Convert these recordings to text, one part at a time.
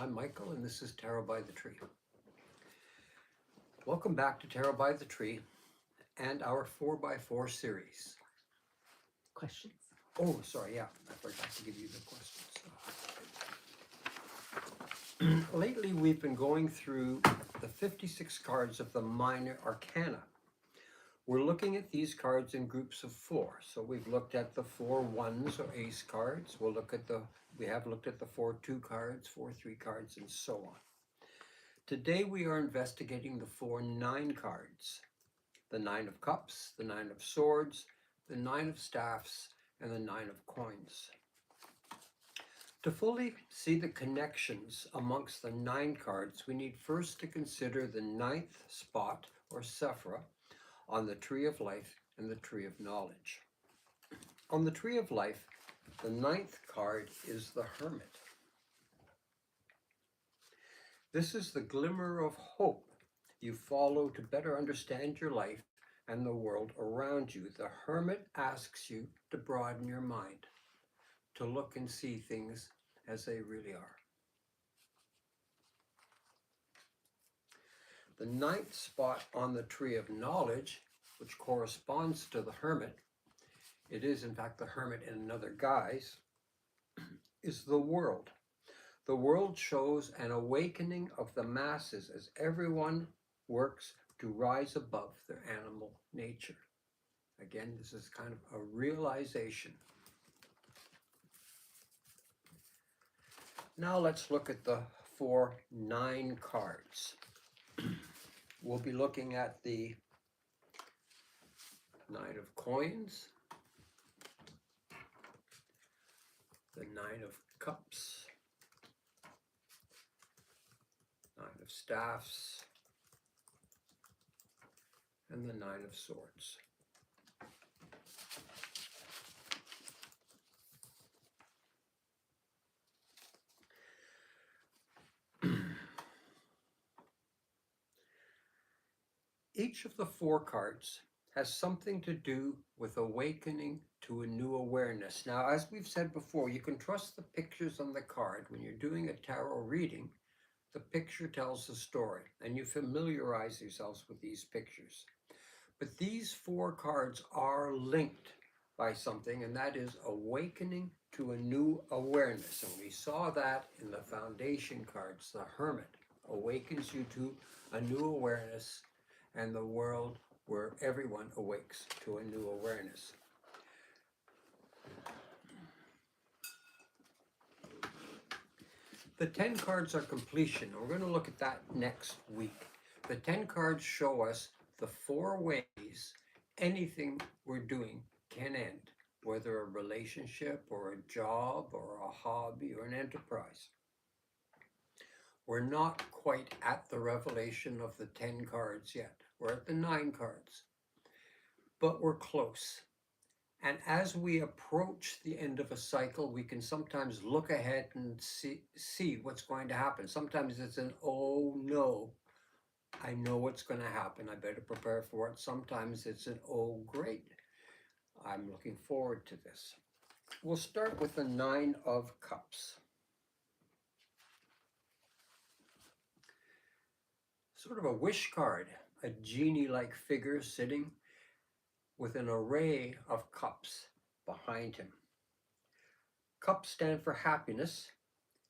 I'm Michael, and this is Tarot by the Tree. Welcome back to Tarot by the Tree and our 4x4 series. Questions? Oh, sorry, yeah, I forgot to give you the questions. Lately, we've been going through the 56 cards of the Minor Arcana. We're looking at these cards in groups of 4. So we've looked at the 4 ones or ace cards. We have looked at the 4 2 cards, 4 3 cards, and so on. Today we are investigating the 4 9 cards. The 9 of Cups, the 9 of Swords, the 9 of Staffs, and the 9 of Coins. To fully see the connections amongst the 9 cards, we need first to consider the 9th spot, or Sephira, on the Tree of Life and the Tree of Knowledge. On the Tree of Life, the 9th card is the Hermit. This is the glimmer of hope you follow to better understand your life and the world around you. The Hermit asks you to broaden your mind, to look and see things as they really are. The 9th spot on the Tree of Knowledge, which corresponds to the Hermit, it is in fact the Hermit in another guise, is the world. The world shows an awakening of the masses as everyone works to rise above their animal nature. Again, this is kind of a realization. Now let's look at the 4 9 cards. We'll be looking at the 9 of Coins, the 9 of Cups, 9 of Staffs, and the 9 of Swords. Each of the 4 cards has something to do with awakening to a new awareness. Now, as we've said before, you can trust the pictures on the card. When you're doing a tarot reading, the picture tells the story, and you familiarize yourselves with these pictures. But these 4 cards are linked by something, and that is awakening to a new awareness. And we saw that in the foundation cards. The Hermit awakens you to a new awareness, and the world where everyone awakes to a new awareness. The 10 cards are completion. We're going to look at that next week. The 10 cards show us the 4 ways anything we're doing can end, whether a relationship or a job or a hobby or an enterprise. We're not quite at the revelation of the 10 cards yet. We're at the 9 cards, but we're close. And as we approach the end of a cycle, we can sometimes look ahead and see what's going to happen. Sometimes it's an, oh no, I know what's going to happen, I better prepare for it. Sometimes it's an, oh great, I'm looking forward to this. We'll start with the 9 of Cups. Sort of a wish card, a genie-like figure sitting with an array of cups behind him. Cups stand for happiness,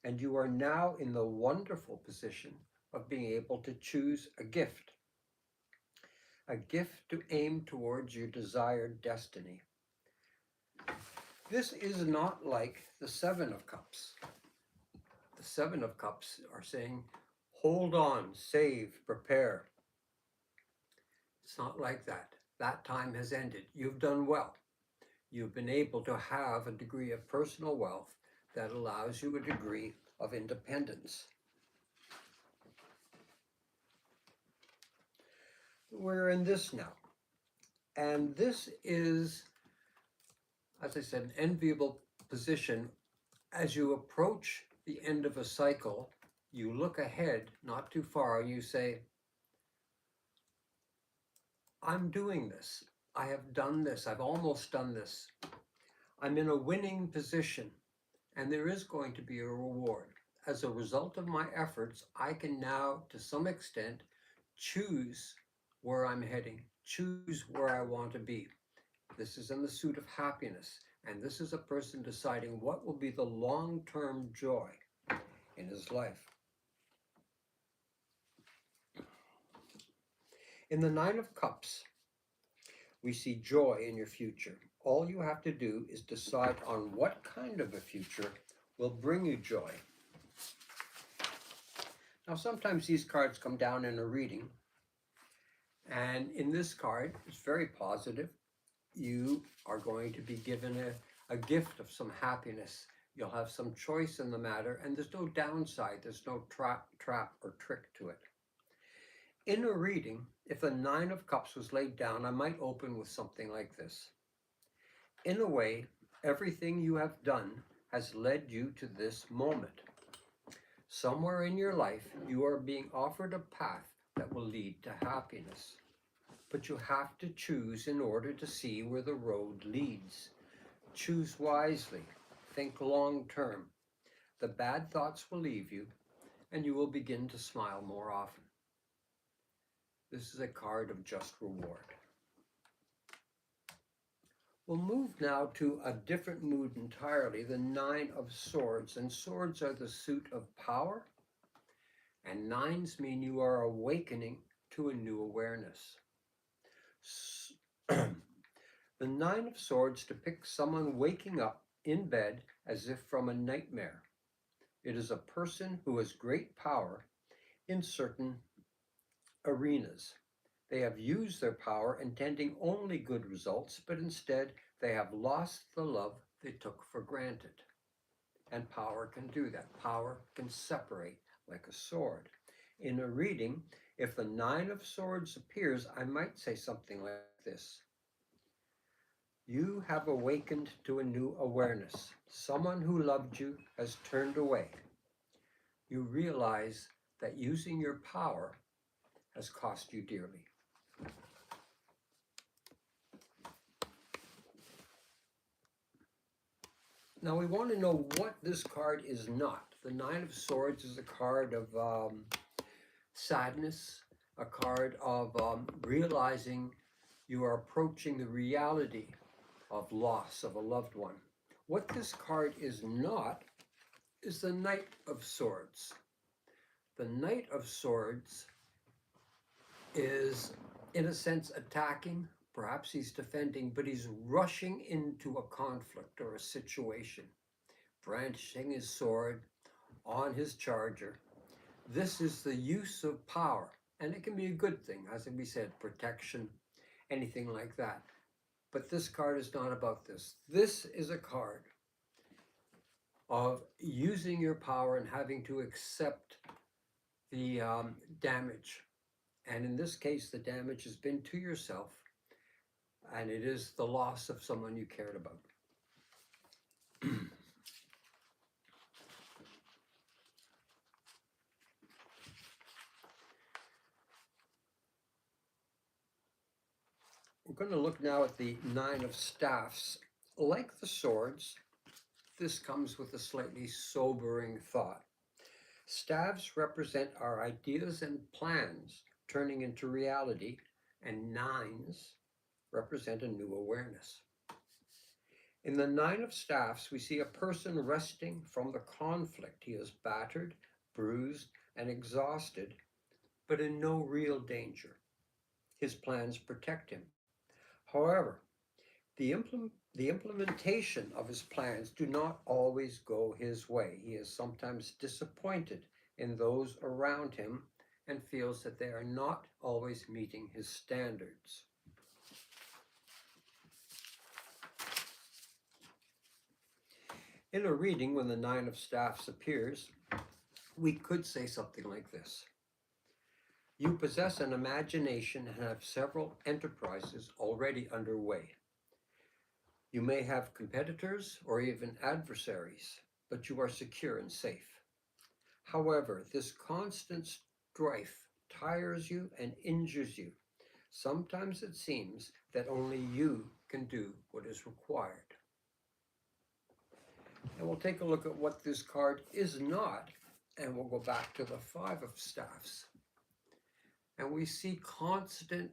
and you are now in the wonderful position of being able to choose a gift to aim towards your desired destiny. This is not like the 7 of Cups. The 7 of Cups are saying, hold on, save, prepare. It's not like that. That time has ended. You've done well. You've been able to have a degree of personal wealth that allows you a degree of independence. We're in this now. And this is, as I said, an enviable position. As you approach the end of a cycle, you look ahead, not too far, and you say, I'm doing this. I have done this. I've almost done this. I'm in a winning position, and there is going to be a reward. as a result of my efforts, I can now, to some extent, choose where I'm heading, choose where I want to be. This is in the suit of happiness, and this is a person deciding what will be the long-term joy in his life. In the Nine of Cups, we see joy in your future. All you have to do is decide on what kind of a future will bring you joy. Now, sometimes these cards come down in a reading, and in this card, it's very positive. You are going to be given a gift of some happiness. You'll have some choice in the matter, and there's no downside. There's no trap or trick to it. In a reading, if the Nine of Cups was laid down, I might open with something like this. In a way, everything you have done has led you to this moment. Somewhere in your life, you are being offered a path that will lead to happiness. But you have to choose in order to see where the road leads. Choose wisely. Think long term. The bad thoughts will leave you, and you will begin to smile more often. This is a card of just reward. We'll move now to a different mood entirely, the Nine of Swords. And swords are the suit of power, and nines mean you are awakening to a new awareness. The Nine of Swords depicts someone waking up in bed as if from a nightmare. It is a person who has great power in certain arenas. They have used their power intending only good results, but instead they have lost the love they took for granted. And power can do that. Power can separate like a sword. In a reading, if the Nine of Swords appears, I might say something like this. You have awakened to a new awareness. Someone who loved you has turned away. You realize that using your power has cost you dearly. Now we want to know what this card is not. The Nine of Swords is a card of sadness, a card of realizing you are approaching the reality of loss of a loved one. What this card is not is the Knight of Swords. The Knight of Swords is, in a sense, attacking. Perhaps he's defending, but he's rushing into a conflict or a situation, brandishing his sword on his charger. This is the use of power, and it can be a good thing, as we said, protection, anything like that. But this card is not about this. This is a card of using your power and having to accept the damage. And in this case, the damage has been to yourself, and it is the loss of someone you cared about. We're going to look now at the Nine of Staffs. Like the swords, this comes with a slightly sobering thought. Staves represent our ideas and plans turning into reality, and nines represent a new awareness. In the Nine of Staffs, we see a person resting from the conflict. He is battered, bruised, and exhausted, but in no real danger. His plans protect him. However, the implementation of his plans do not always go his way. He is sometimes disappointed in those around him and feels that they are not always meeting his standards. In a reading, when the Nine of Staffs appears, we could say something like this. You possess an imagination and have several enterprises already underway. You may have competitors or even adversaries, but you are secure and safe. However, this constant strife tires you and injures you. Sometimes it seems that only you can do what is required. And we'll take a look at what this card is not. And we'll go back to the Five of Staffs. And we see constant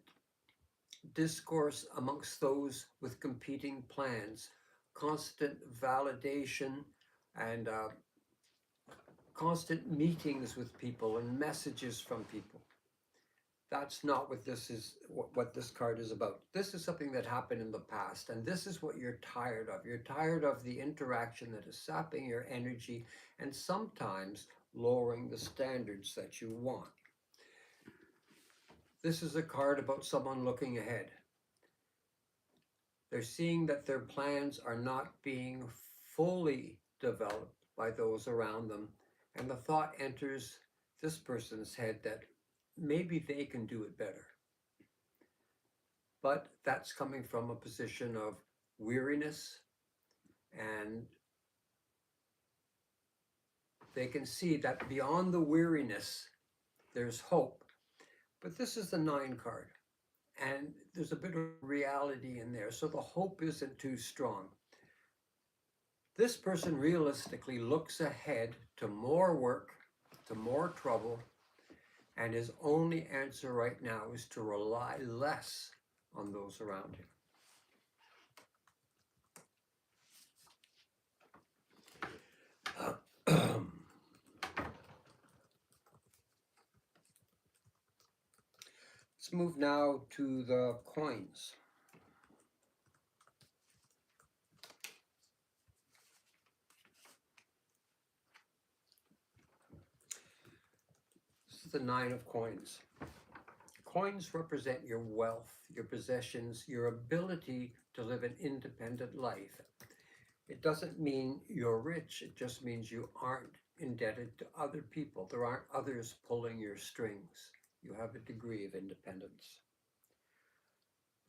discourse amongst those with competing plans, constant validation and constant meetings with people and messages from people. That's not what this is, what this card is about. This is something that happened in the past, and this is what you're tired of. You're tired of the interaction that is sapping your energy and sometimes lowering the standards that you want. This is a card about someone looking ahead. They're seeing that their plans are not being fully developed by those around them, and the thought enters this person's head that maybe they can do it better. But that's coming from a position of weariness, and they can see that beyond the weariness, there's hope. But this is the 9 card, and there's a bit of reality in there, so the hope isn't too strong. This person realistically looks ahead to more work, to more trouble, and his only answer right now is to rely less on those around him. Let's move now to the coins. This is the 9 of coins. Coins represent your wealth, your possessions, your ability to live an independent life. It doesn't mean you're rich, it just means you aren't indebted to other people. There aren't others pulling your strings. You have a degree of independence.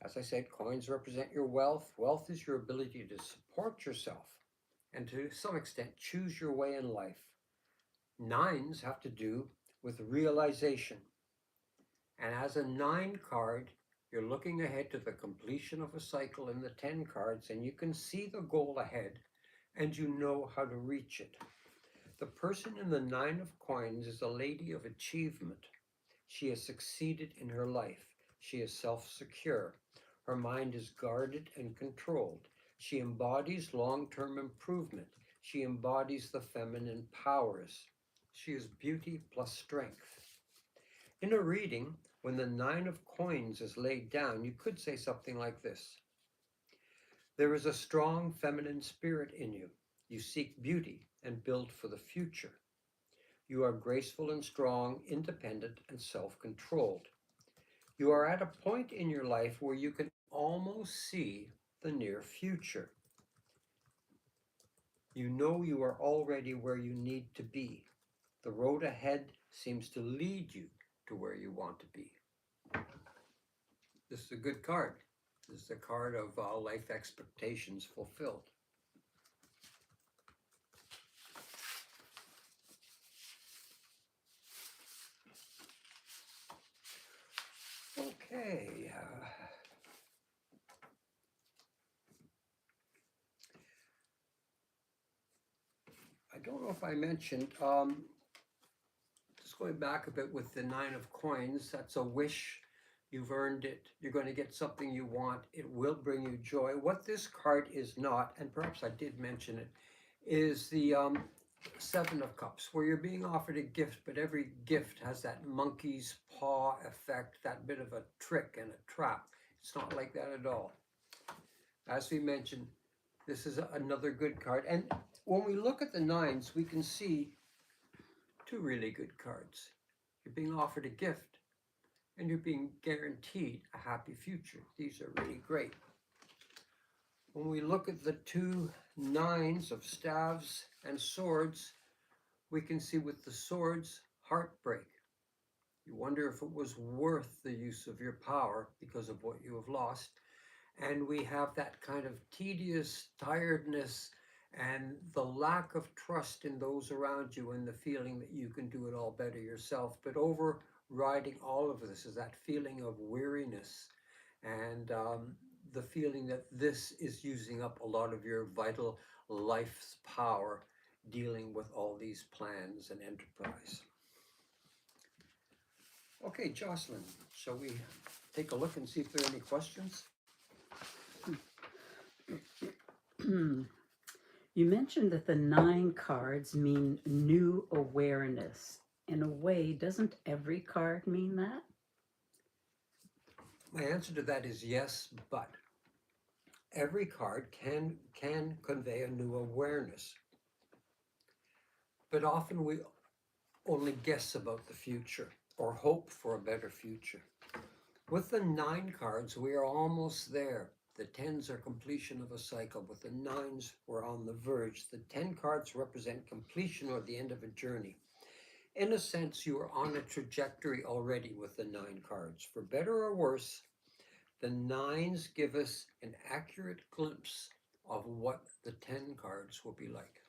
As I said, coins represent your wealth. Wealth is your ability to support yourself and to some extent choose your way in life. 9s have to do with realization. And as a 9 card, you're looking ahead to the completion of a cycle in the 10 cards, and you can see the goal ahead and you know how to reach it. The person in the 9 of coins is a lady of achievement. She has succeeded in her life. She is self-secure. Her mind is guarded and controlled. She embodies long-term improvement. She embodies the feminine powers. She is beauty plus strength. In a reading, when the 9 of coins is laid down, you could say something like this. There is a strong feminine spirit in you. You seek beauty and build for the future. You are graceful and strong, independent and self-controlled. You are at a point in your life where you can almost see the near future. You know you are already where you need to be. The road ahead seems to lead you to where you want to be. This is a good card. This is a card of life expectations fulfilled. Okay. I don't know if I mentioned, just going back a bit with the 9 of coins, that's a wish. You've earned it. You're going to get something you want. It will bring you joy. What this card is not, and perhaps I did mention it, is the 7 of Cups, where you're being offered a gift, but every gift has that monkey's paw effect, that bit of a trick and a trap. It's not like that at all. As we mentioned, this is another good card. And when we look at the 9s, we can see 2 really good cards. You're being offered a gift, and you're being guaranteed a happy future. These are really great. When we look at the 2 9s of staves and swords, we can see with the swords, heartbreak. You wonder if it was worth the use of your power because of what you have lost. And we have that kind of tedious tiredness and the lack of trust in those around you and the feeling that you can do it all better yourself. But overriding all of this is that feeling of weariness and the feeling that this is using up a lot of your vital life's power dealing with all these plans and enterprise. Okay, Jocelyn, shall we take a look and see if there are any questions? You mentioned that the 9 cards mean new awareness. In a way, doesn't every card mean that? My answer to that is yes, but every card can convey a new awareness. But often we only guess about the future or hope for a better future. With the 9 cards, we are almost there. The 10s are completion of a cycle. With the 9s, we're on the verge. The 10 cards represent completion or the end of a journey. In a sense, you are on a trajectory already with the 9 cards. For better or worse, the 9s give us an accurate glimpse of what the 10 cards will be like.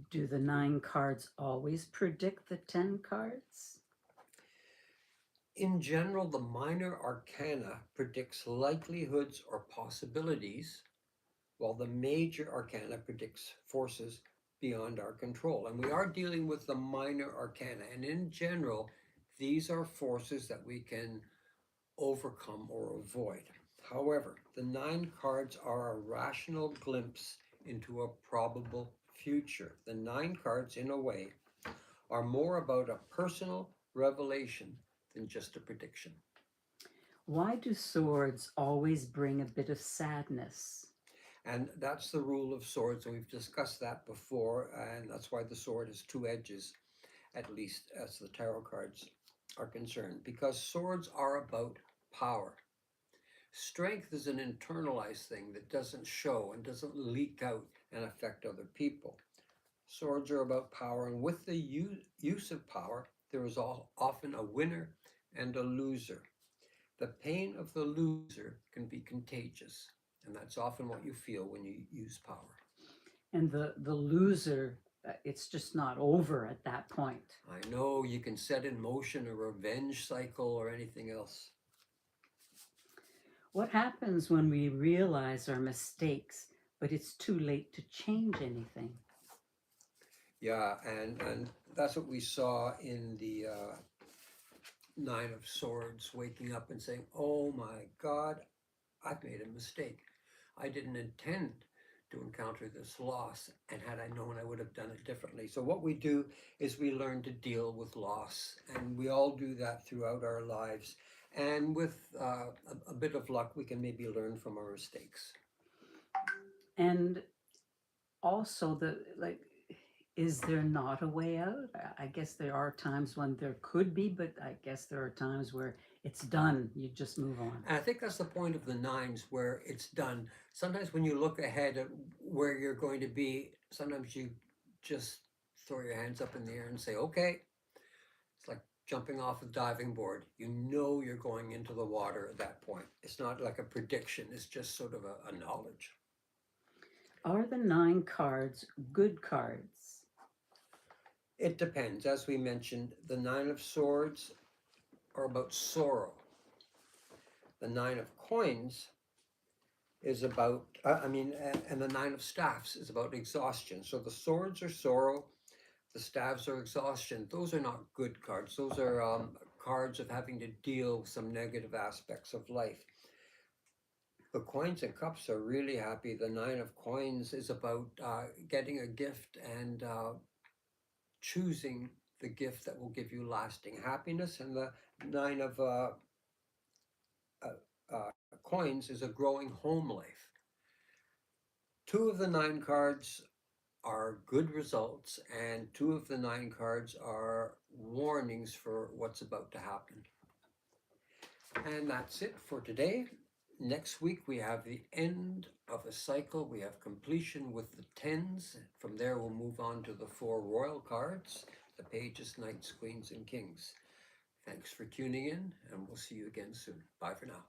Do the 9 cards always predict the 10 cards? In general, the minor arcana predicts likelihoods or possibilities, while the major arcana predicts forces beyond our control. And we are dealing with the minor arcana. And in general, these are forces that we can overcome or avoid. However, the 9 cards are a rational glimpse into a probable future. The 9 cards, in a way, are more about a personal revelation than just a prediction. Why do swords always bring a bit of sadness? And that's the rule of swords, and we've discussed that before, and that's why the sword has 2 edges, at least as the tarot cards are concerned, because swords are about power. Strength is an internalized thing that doesn't show and doesn't leak out and affect other people. Swords are about power, and with the use of power, there is often a winner and a loser. The pain of the loser can be contagious, and that's often what you feel when you use power. And the loser, it's just not over at that point. I know you can set in motion a revenge cycle or anything else. What happens when we realize our mistakes, but it's too late to change anything? Yeah, and that's what we saw in the 9 of Swords, waking up and saying, oh my God, I've made a mistake. I didn't intend to encounter this loss, and had I known, I would have done it differently. So what we do is we learn to deal with loss, and we all do that throughout our lives. And with a bit of luck, we can maybe learn from our mistakes. And also, is there not a way out? I guess there are times when there could be, but I guess there are times where it's done. You just move on. And I think that's the point of the 9s, where it's done. Sometimes when you look ahead at where you're going to be, sometimes you just throw your hands up in the air and say, okay. It's like jumping off a diving board. You know you're going into the water at that point. It's not like a prediction. It's just sort of a knowledge. Are the 9 cards good cards? It depends. As we mentioned, the 9 of Swords are about sorrow. The 9 of Coins is about, and the 9 of Staffs is about exhaustion. So the swords are sorrow, the staves are exhaustion. Those are not good cards. Those are cards of having to deal with some negative aspects of life. The Coins and Cups are really happy. The 9 of Coins is about getting a gift and choosing the gift that will give you lasting happiness. And the 9 of Coins is a growing home life. 2 of the 9 cards are good results, and 2 of the 9 cards are warnings for what's about to happen. And that's it for today. Next week we have the end of a cycle. We have completion with the 10s. From there we'll move on to the 4 royal cards, the pages, knights, queens, and kings. Thanks for tuning in, and we'll see you again soon. Bye for now.